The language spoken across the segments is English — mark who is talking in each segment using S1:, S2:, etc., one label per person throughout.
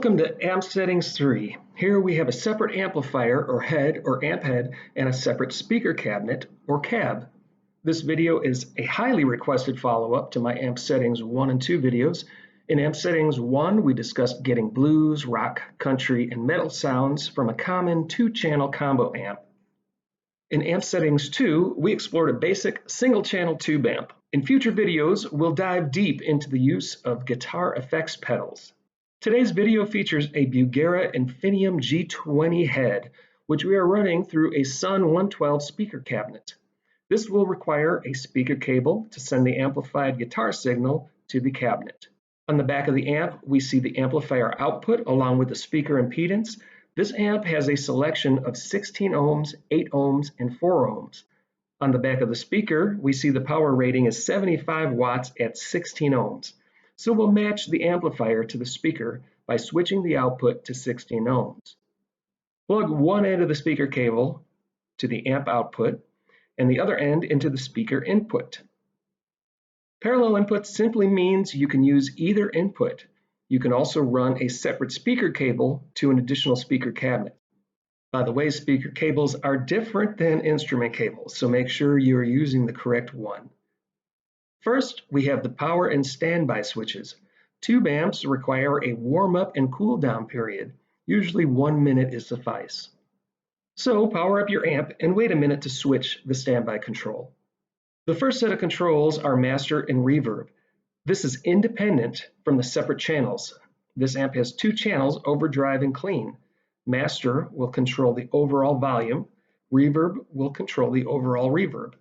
S1: Welcome to Amp Settings 3. Here we have a separate amplifier or head or amp head and a separate speaker cabinet or cab. This video is a highly requested follow-up to my Amp Settings 1 and 2 videos. In Amp Settings 1, we discussed getting blues, rock, country, and metal sounds from a common 2-channel combo amp. In Amp Settings 2, we explored a basic single-channel tube amp. In future videos, we'll dive deep into the use of guitar effects pedals. Today's video features a BUGERA G20 head, which we are running through a Sun 112 speaker cabinet. This will require a speaker cable to send the amplified guitar signal to the cabinet. On the back of the amp, we see the amplifier output along with the speaker impedance. This amp has a selection of 16 ohms, 8 ohms, and 4 ohms. On the back of the speaker, we see the power rating is 75 watts at 16 ohms. So we'll match the amplifier to the speaker by switching the output to 16 ohms. Plug one end of the speaker cable to the amp output and the other end into the speaker input. Parallel input simply means you can use either input. You can also run a separate speaker cable to an additional speaker cabinet. By the way, speaker cables are different than instrument cables, so make sure you are using the correct one. First, we have the power and standby switches. Tube amps require a warm-up and cool-down period. Usually 1 minute is suffice. So power up your amp and wait a minute to switch the standby control. The first set of controls are master and reverb. This is independent from the separate channels. This amp has 2 channels, overdrive and clean. Master will control the overall volume. Reverb will control the overall reverb.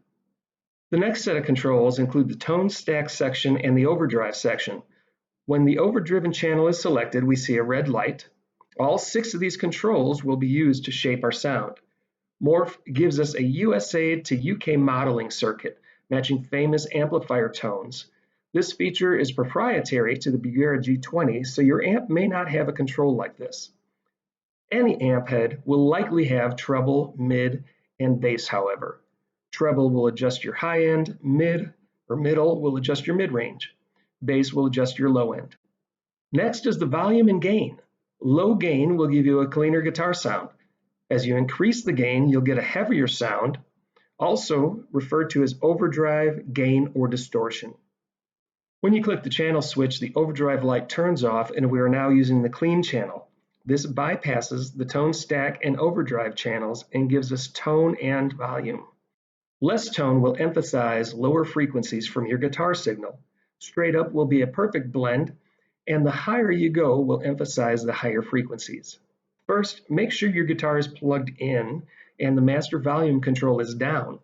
S1: The next set of controls include the tone stack section and the overdrive section. When the overdriven channel is selected, we see a red light. All 6 of these controls will be used to shape our sound. Morph gives us a USA to UK modeling circuit, matching famous amplifier tones. This feature is proprietary to the BUGERA G20, so your amp may not have a control like this. Any amp head will likely have treble, mid, and bass, however. Treble will adjust your high end, mid or middle will adjust your mid-range. Bass will adjust your low end. Next is the volume and gain. Low gain will give you a cleaner guitar sound. As you increase the gain, you'll get a heavier sound, also referred to as overdrive, gain, or distortion. When you click the channel switch, the overdrive light turns off and we are now using the clean channel. This bypasses the tone stack and overdrive channels and gives us tone and volume. Less tone will emphasize lower frequencies from your guitar signal. Straight up will be a perfect blend, and the higher you go will emphasize the higher frequencies. First, make sure your guitar is plugged in and the master volume control is down.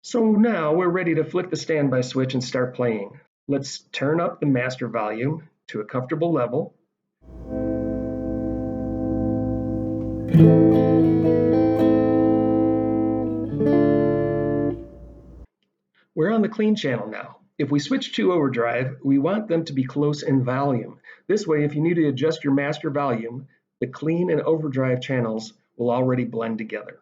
S1: So now we're ready to flick the standby switch and start playing. Let's turn up the master volume to a comfortable level. We're on the clean channel now. If we switch to overdrive, we want them to be close in volume. This way, if you need to adjust your master volume, the clean and overdrive channels will already blend together.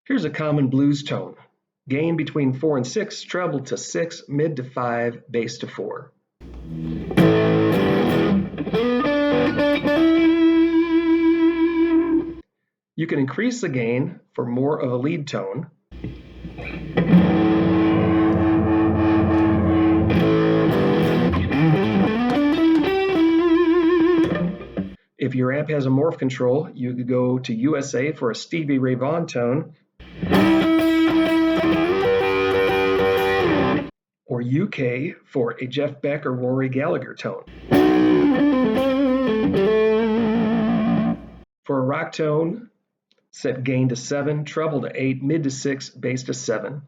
S1: Here's a common blues tone. Gain between 4 and 6, treble to 6, mid to 5, bass to 4. You can increase the gain for more of a lead tone. If your amp has a morph control, you could go to USA for a Stevie Ray Vaughan tone, or UK for a Jeff Beck or Rory Gallagher tone. For a rock tone, set gain to 7, treble to 8, mid to 6, bass to 7.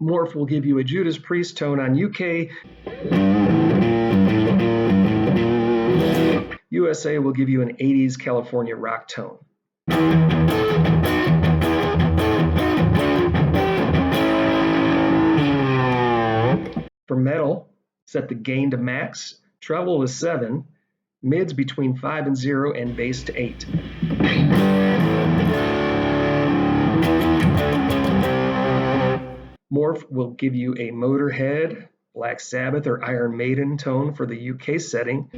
S1: Morph will give you a Judas Priest tone on UK. USA will give you an 80s California rock tone. metal, set the gain to max, treble to 7, mids between 5 and 0, and bass to 8. Morph will give you a Motorhead, Black Sabbath, or Iron Maiden tone for the UK setting,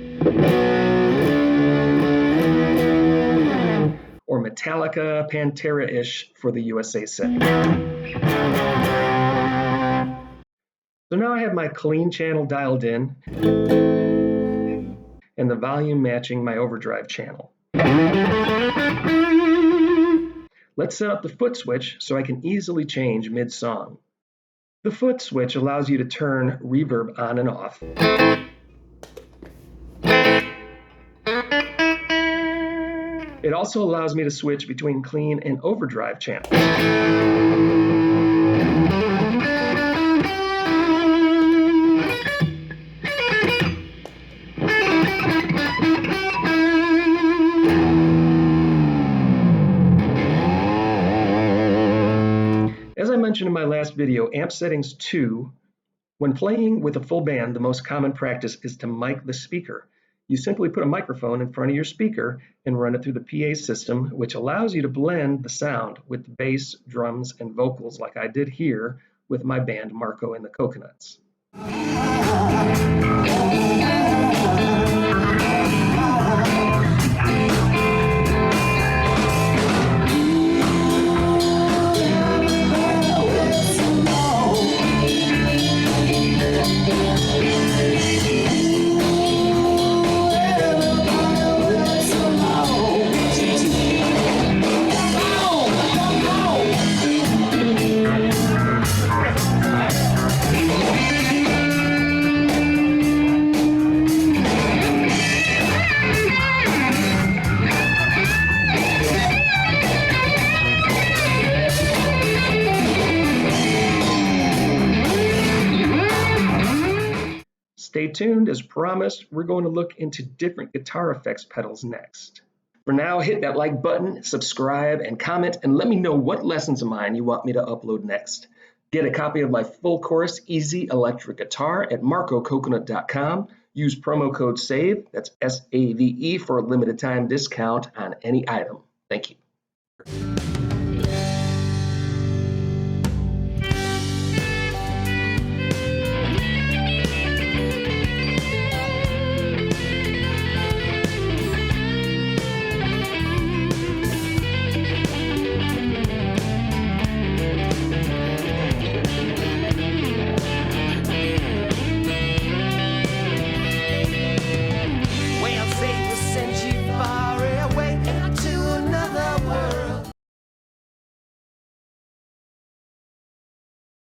S1: or Metallica, Pantera-ish for the USA setting. So now I have my clean channel dialed in and the volume matching my overdrive channel. Let's set up the foot switch so I can easily change mid-song. The foot switch allows you to turn reverb on and off. It also allows me to switch between clean and overdrive channels. As I mentioned in my last video, amp settings 2, when playing with a full band, the most common practice is to mic the speaker. You simply put a microphone in front of your speaker and run it through the PA system, which allows you to blend the sound with the bass, drums, and vocals like I did here with my band Marko and the Coconuts. Stay tuned, as promised, we're going to look into different guitar effects pedals next. For now, hit that like button, subscribe, and comment, and let me know what lessons of mine you want me to upload next. Get a copy of my full course, Easy Electric Guitar, at markococonut.com. Use promo code SAVE, that's S-A-V-E, for a limited time discount on any item. Thank you.